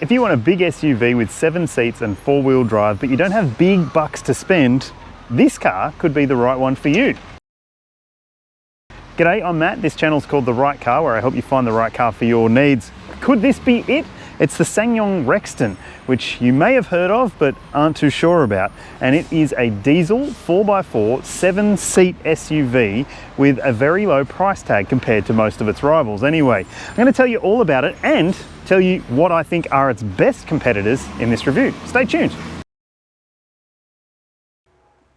If you want a big SUV with 7 seats and 4-wheel drive, but you don't have big bucks to spend, this car could be the right one for you. G'day, I'm Matt. This channel's called The Right Car, where I help you find the right car for your needs. Could this be it? It's the SsangYong Rexton, which you may have heard of but aren't too sure about. And it is a diesel 4x4 7-seat SUV with a very low price tag compared to most of its rivals. Anyway, I'm going to tell you all about it and tell you what I think are its best competitors in this review. Stay tuned.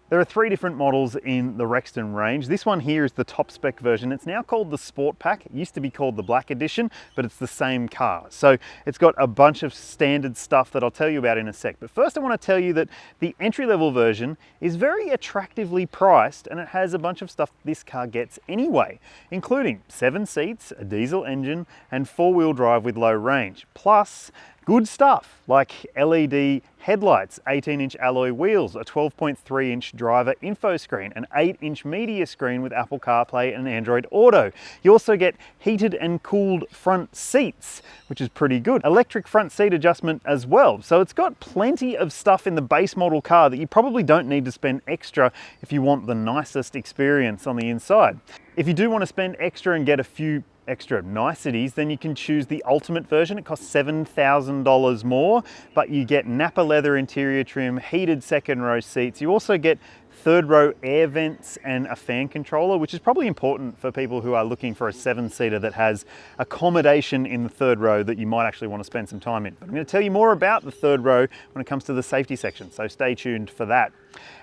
There are 3 different models in the Rexton range. This one here is the top spec version. It's now called the Sport Pack. It used to be called the Black Edition, but it's the same car. So it's got a bunch of standard stuff that I'll tell you about in a sec. But first I want to tell you that the entry-level version is very attractively priced, and it has a bunch of stuff this car gets anyway, including 7 seats, a diesel engine, and 4-wheel drive with low range. Plus, good stuff like LED headlights, 18-inch alloy wheels, a 12.3-inch driver info screen, an 8-inch media screen with Apple CarPlay and Android Auto. You also get heated and cooled front seats, which is pretty good. Electric front seat adjustment as well. So it's got plenty of stuff in the base model car that you probably don't need to spend extra if you want the nicest experience on the inside. If you do want to spend extra and get a few extra niceties, then you can choose the ultimate version. It costs $7,000 more, but you get Napa leather interior trim, heated second row seats. You also get third row air vents and a fan controller, which is probably important for people who are looking for a 7-seater that has accommodation in the third row that you might actually want to spend some time in. But I'm going to tell you more about the third row when it comes to the safety section, so stay tuned for that.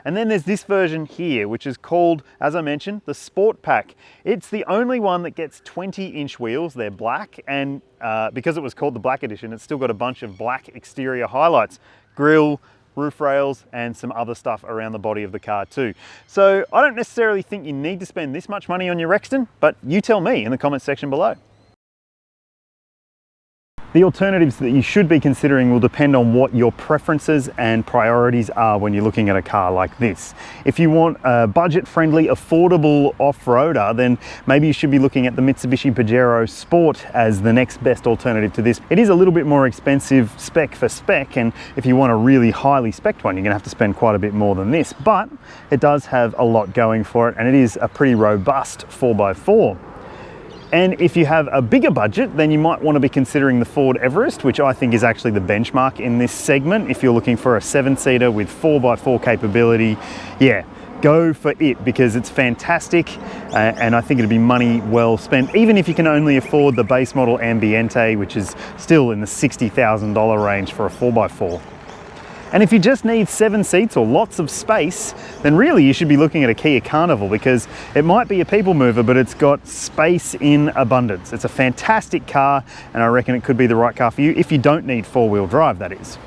And then there's this version here, which is called, as I mentioned, the Sport Pack. It's the only one that gets 20-inch wheels. They're black, and because it was called the Black Edition, it's still got a bunch of black exterior highlights, grille, roof rails, and some other stuff around the body of the car too. So I don't necessarily think you need to spend this much money on your Rexton, but you tell me in the comments section below. The alternatives that you should be considering will depend on what your preferences and priorities are when you're looking at a car like this. If you want a budget-friendly, affordable off-roader, then maybe you should be looking at the Mitsubishi Pajero Sport as the next best alternative to this. It is a little bit more expensive spec for spec, and if you want a really highly spec'd one, you're gonna have to spend quite a bit more than this, but it does have a lot going for it, and it is a pretty robust 4x4. And if you have a bigger budget, then you might want to be considering the Ford Everest, which I think is actually the benchmark in this segment. If you're looking for a 7-seater with 4x4 capability, yeah, go for it because it's fantastic, and I think it'd be money well spent, even if you can only afford the base model Ambiente, which is still in the $60,000 range for a 4x4. And if you just need 7 seats or lots of space, then really you should be looking at a Kia Carnival because it might be a people mover, but it's got space in abundance. It's a fantastic car, and I reckon it could be the right car for you if you don't need 4-wheel drive, that is.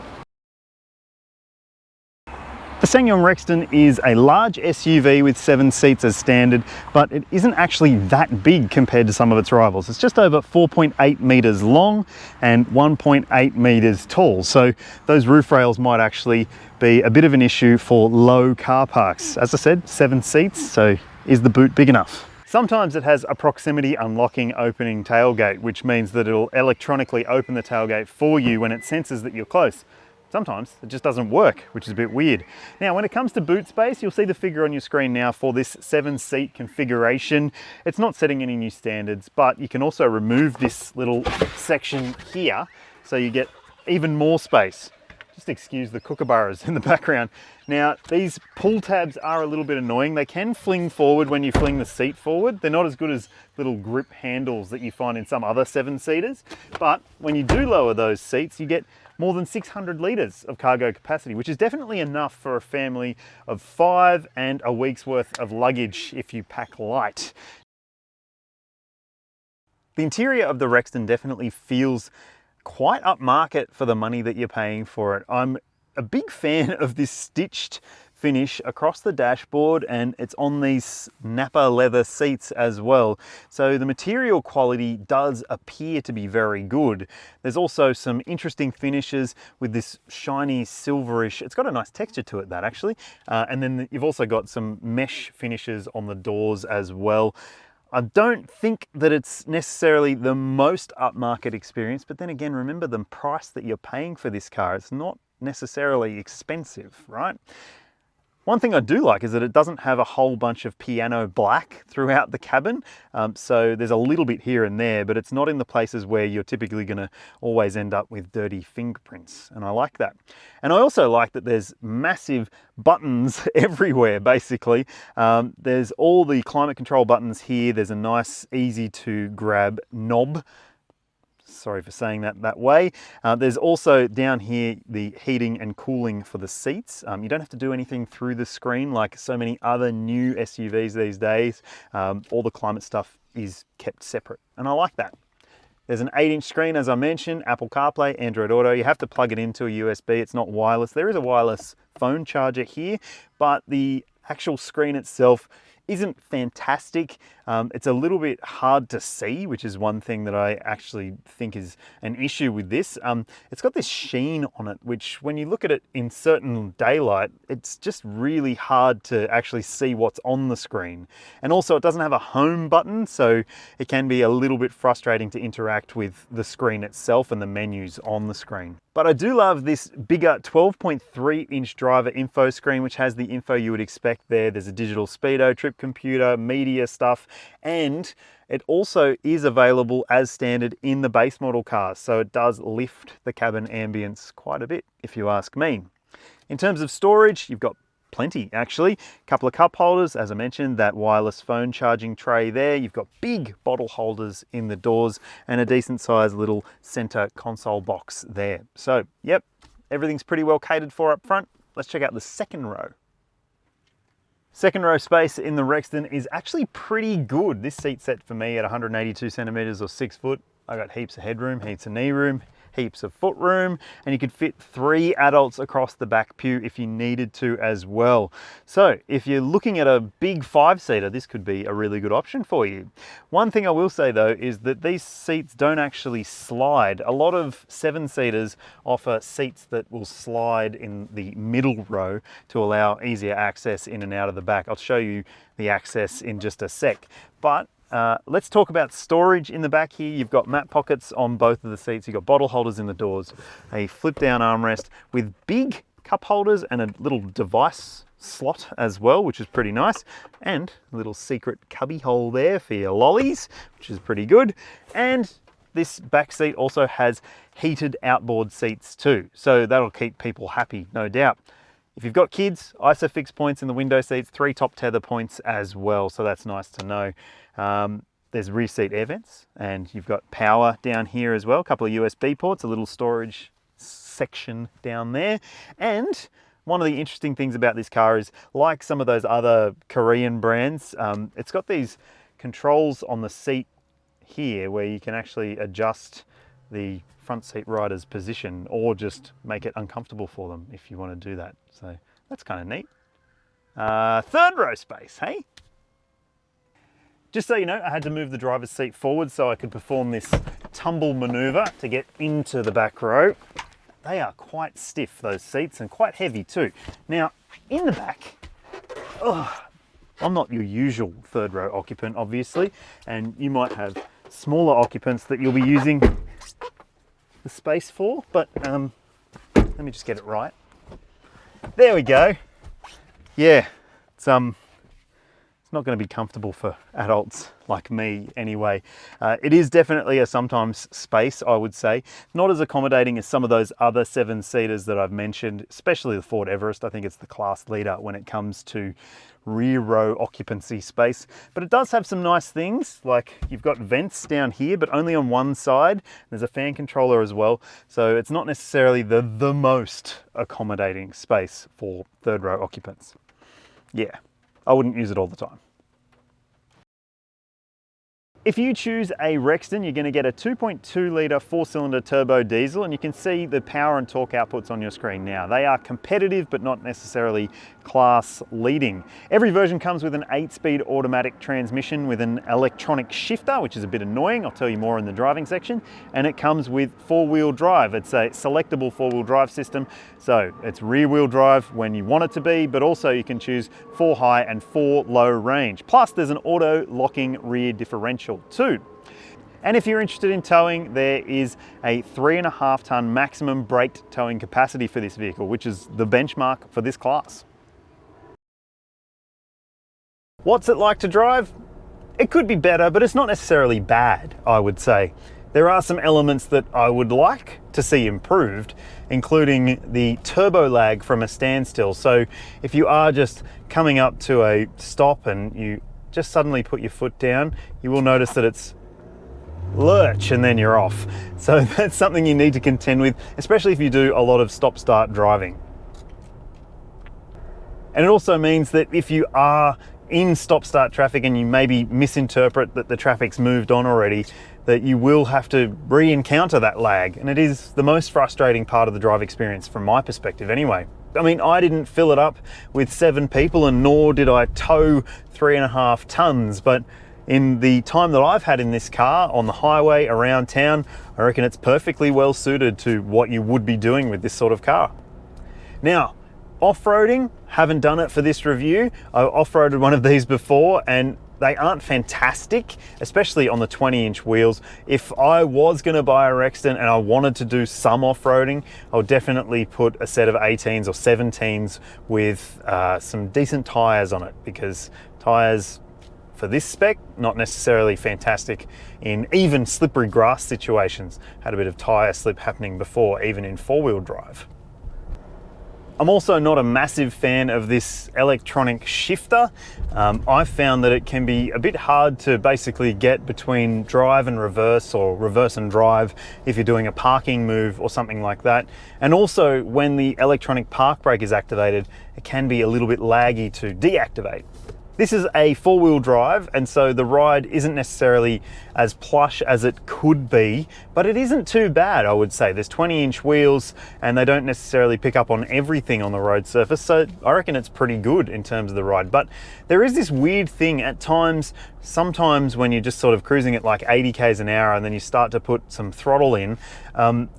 The SsangYong Rexton is a large SUV with 7 seats as standard, but it isn't actually that big compared to some of its rivals. It's just over 4.8 meters long and 1.8 meters tall. So those roof rails might actually be a bit of an issue for low car parks. As I said, 7 seats, so is the boot big enough? Sometimes it has a proximity unlocking opening tailgate, which means that it'll electronically open the tailgate for you when it senses that you're close. Sometimes it just doesn't work, which is a bit weird. Now, when it comes to boot space, you'll see the figure on your screen now for this 7-seat configuration. It's not setting any new standards, but you can also remove this little section here, so you get even more space. Just excuse the kookaburras in the background. Now, these pull tabs are a little bit annoying. They can fling forward when you fling the seat forward. They're not as good as little grip handles that you find in some other 7-seaters, but when you do lower those seats, you get more than 600 litres of cargo capacity, which is definitely enough for a family of 5 and a week's worth of luggage if you pack light. The interior of the Rexton definitely feels quite upmarket for the money that you're paying for it. I'm a big fan of this stitched finish across the dashboard, and it's on these Napa leather seats as well. So the material quality does appear to be very good. There's also some interesting finishes with this shiny silverish, it's got a nice texture to it, that actually. And then you've also got some mesh finishes on the doors as well. I don't think that it's necessarily the most upmarket experience, but then again, remember the price that you're paying for this car. It's not necessarily expensive, right? One thing I do like is that it doesn't have a whole bunch of piano black throughout the cabin. So there's a little bit here and there, but it's not in the places where you're typically going to always end up with dirty fingerprints. And I like that. And I also like that there's massive buttons everywhere, basically. There's all the climate control buttons here. There's a nice, easy to grab knob. Sorry for saying that way. There's also down here the heating and cooling for the seats. You don't have to do anything through the screen like so many other new SUVs these days. All the climate stuff is kept separate, and I like that. There's an 8-inch screen, as I mentioned, Apple CarPlay, Android Auto. You have to plug it into a USB. It's not wireless. There is a wireless phone charger here, but the actual screen itself isn't fantastic. It's a little bit hard to see, which is one thing that I actually think is an issue with this. It's got this sheen on it, which when you look at it in certain daylight, it's just really hard to actually see what's on the screen. And also it doesn't have a home button, so it can be a little bit frustrating to interact with the screen itself and the menus on the screen. But I do love this bigger 12.3-inch driver info screen, which has the info you would expect there. There's a digital speedo, trip computer, media stuff, and it also is available as standard in the base model cars. So it does lift the cabin ambience quite a bit, if you ask me. In terms of storage, you've got plenty actually. A couple of cup holders, as I mentioned, that wireless phone charging tray there. You've got big bottle holders in the doors and a decent sized little center console box there. So yep, everything's pretty well catered for up front. Let's check out the second row. Second row space in the Rexton is actually pretty good. This seat set for me at 182 centimeters or 6 foot. I got heaps of headroom, heaps of knee room, heaps of foot room, and you could fit 3 adults across the back pew if you needed to as well. So if you're looking at a big 5-seater, this could be a really good option for you. One thing I will say though is that these seats don't actually slide. A lot of 7-seaters offer seats that will slide in the middle row to allow easier access in and out of the back. I'll show you the access in just a sec. But let's talk about storage in the back here. You've got map pockets on both of the seats. You've got bottle holders in the doors, a flip down armrest with big cup holders and a little device slot as well, which is pretty nice. And a little secret cubby hole there for your lollies, which is pretty good. And this back seat also has heated outboard seats too. So that'll keep people happy, no doubt. If you've got kids, ISOFIX points in the window seats, 3 top tether points as well, so that's nice to know. There's rear seat air vents, and you've got power down here as well, a couple of USB ports, a little storage section down there. And one of the interesting things about this car is, like some of those other Korean brands, it's got these controls on the seat here where you can actually adjust the front seat rider's position or just make it uncomfortable for them if you want to do that. So that's kind of neat. Third row space, hey? Just so you know, I had to move the driver's seat forward so I could perform this tumble maneuver to get into the back row. They are quite stiff, those seats, and quite heavy too. Now, in the back, I'm not your usual third row occupant, obviously, and you might have smaller occupants that you'll be using the space for, but let me just get it right. There we go. Yeah, it's not going to be comfortable for adults like me anyway. It is definitely a sometimes space, I would say. Not as accommodating as some of those other 7-seaters that I've mentioned, especially the Ford Everest. I think it's the class leader when it comes to rear row occupancy space. But it does have some nice things, like you've got vents down here, but only on one side. There's a fan controller as well. So it's not necessarily the most accommodating space for third row occupants. Yeah, I wouldn't use it all the time. If you choose a Rexton, you're going to get a 2.2 litre 4-cylinder turbo diesel, and you can see the power and torque outputs on your screen now. They are competitive, but not necessarily class leading. Every version comes with an 8-speed automatic transmission with an electronic shifter, which is a bit annoying. I'll tell you more in the driving section. And it comes with 4-wheel drive. It's a selectable 4-wheel drive system. So it's rear-wheel drive when you want it to be, but also you can choose 4 high and 4 low range. Plus there's an auto locking rear differential too. And if you're interested in towing, there is a 3.5 ton maximum braked towing capacity for this vehicle, which is the benchmark for this class. What's it like to drive? It could be better, but it's not necessarily bad, I would say. There are some elements that I would like to see improved, including the turbo lag from a standstill. So if you are just coming up to a stop and you just suddenly put your foot down, you will notice that it's lurch and then you're off. So that's something you need to contend with, especially if you do a lot of stop-start driving. And it also means that if you are in stop-start traffic and you maybe misinterpret that the traffic's moved on already, that you will have to re-encounter that lag. And it is the most frustrating part of the drive experience from my perspective anyway. I mean, I didn't fill it up with 7 people and nor did I tow 3.5 tons, but in the time that I've had in this car on the highway around town, I reckon it's perfectly well suited to what you would be doing with this sort of car. Now, off-roading, haven't done it for this review. I off-roaded one of these before and they aren't fantastic, especially on the 20-inch wheels. If I was going to buy a Rexton and I wanted to do some off-roading, I would definitely put a set of 18s or 17s with some decent tyres on it, because tyres for this spec, not necessarily fantastic in even slippery grass situations. Had a bit of tyre slip happening before, even in 4-wheel drive. I'm also not a massive fan of this electronic shifter. I've found that it can be a bit hard to basically get between drive and reverse, or reverse and drive if you're doing a parking move or something like that. And also when the electronic park brake is activated, it can be a little bit laggy to deactivate. This is a 4-wheel drive, and so the ride isn't necessarily as plush as it could be, but it isn't too bad, I would say. There's 20-inch wheels and they don't necessarily pick up on everything on the road surface, so I reckon it's pretty good in terms of the ride. But there is this weird thing at times, sometimes when you're just sort of cruising at like 80 k's an hour and then you start to put some throttle in,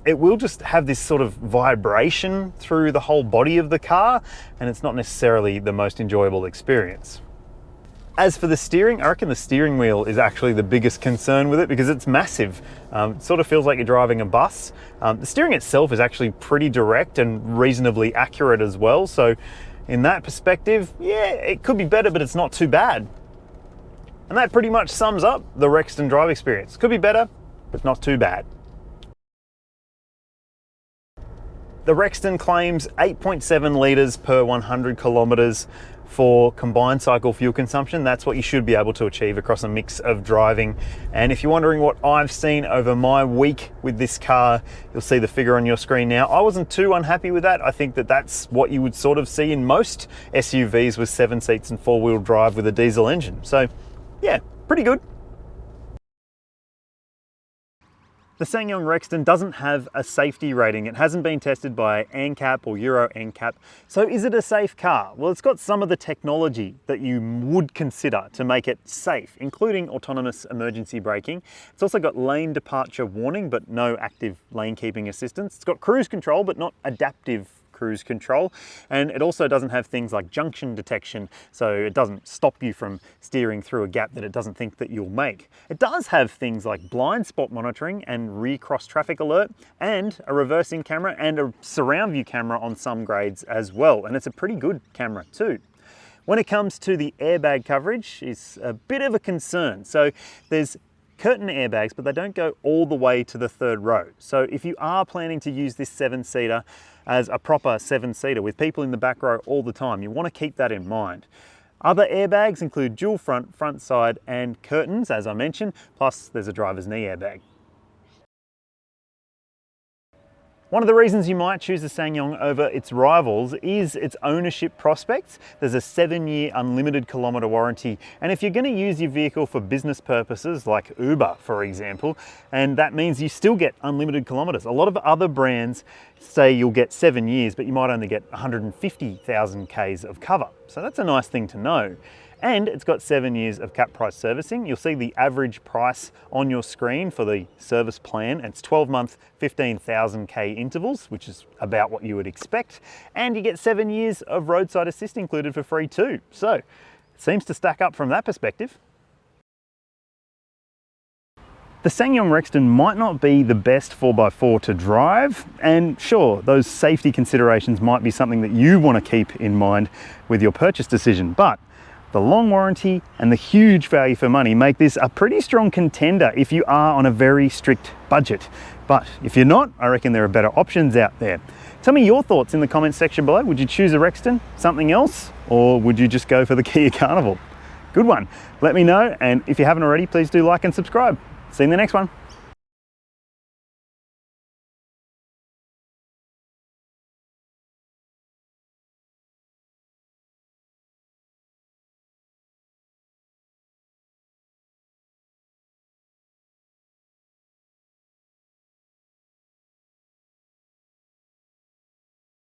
it will just have this sort of vibration through the whole body of the car, and it's not necessarily the most enjoyable experience. As for the steering, I reckon the steering wheel is actually the biggest concern with it, because it's massive. It sort of feels like you're driving a bus. The steering itself is actually pretty direct and reasonably accurate as well. So in that perspective, yeah, it could be better, but it's not too bad. And that pretty much sums up the Rexton drive experience. Could be better, but not too bad. The Rexton claims 8.7 litres per 100 kilometres for combined cycle fuel consumption. That's what you should be able to achieve across a mix of driving. And if you're wondering what I've seen over my week with this car, you'll see the figure on your screen now. I wasn't too unhappy with that. I think that that's what you would sort of see in most SUVs with 7 seats and 4-wheel drive with a diesel engine. So yeah, pretty good. The SsangYong Rexton doesn't have a safety rating. It hasn't been tested by ANCAP or Euro NCAP. So is it a safe car? Well, it's got some of the technology that you would consider to make it safe, including autonomous emergency braking. It's also got lane departure warning, but no active lane keeping assistance. It's got cruise control, but not adaptive cruise control, and it also doesn't have things like junction detection, so it doesn't stop you from steering through a gap that it doesn't think that you'll make. It does have things like blind spot monitoring and rear cross traffic alert, and a reversing camera and a surround view camera on some grades as well, and it's a pretty good camera too. When it comes to the airbag coverage, it's a bit of a concern. So there's curtain airbags, but they don't go all the way to the 3rd row. So if you are planning to use this 7-seater as a proper 7-seater with people in the back row all the time, you want to keep that in mind. Other airbags include dual front, front side and curtains, as I mentioned, plus there's a driver's knee airbag. One of the reasons you might choose the SsangYong over its rivals is its ownership prospects. There's a 7-year unlimited kilometre warranty, and if you're going to use your vehicle for business purposes like Uber, for example, and that means you still get unlimited kilometres. A lot of other brands say you'll get 7 years, but you might only get 150,000 Ks of cover. So that's a nice thing to know. And it's got 7 years of cap price servicing. You'll see the average price on your screen for the service plan. It's 12-month, 15,000 K intervals, which is about what you would expect. And you get 7 years of roadside assist included for free too. So it seems to stack up from that perspective. The SsangYong Rexton might not be the best 4x4 to drive, and sure, those safety considerations might be something that you want to keep in mind with your purchase decision, but the long warranty and the huge value for money make this a pretty strong contender if you are on a very strict budget. But if you're not, I reckon there are better options out there. Tell me your thoughts in the comments section below. Would you choose a Rexton, something else, or would you just go for the Kia Carnival? Good one. Let me know, and if you haven't already, please do like and subscribe. See you in the next one.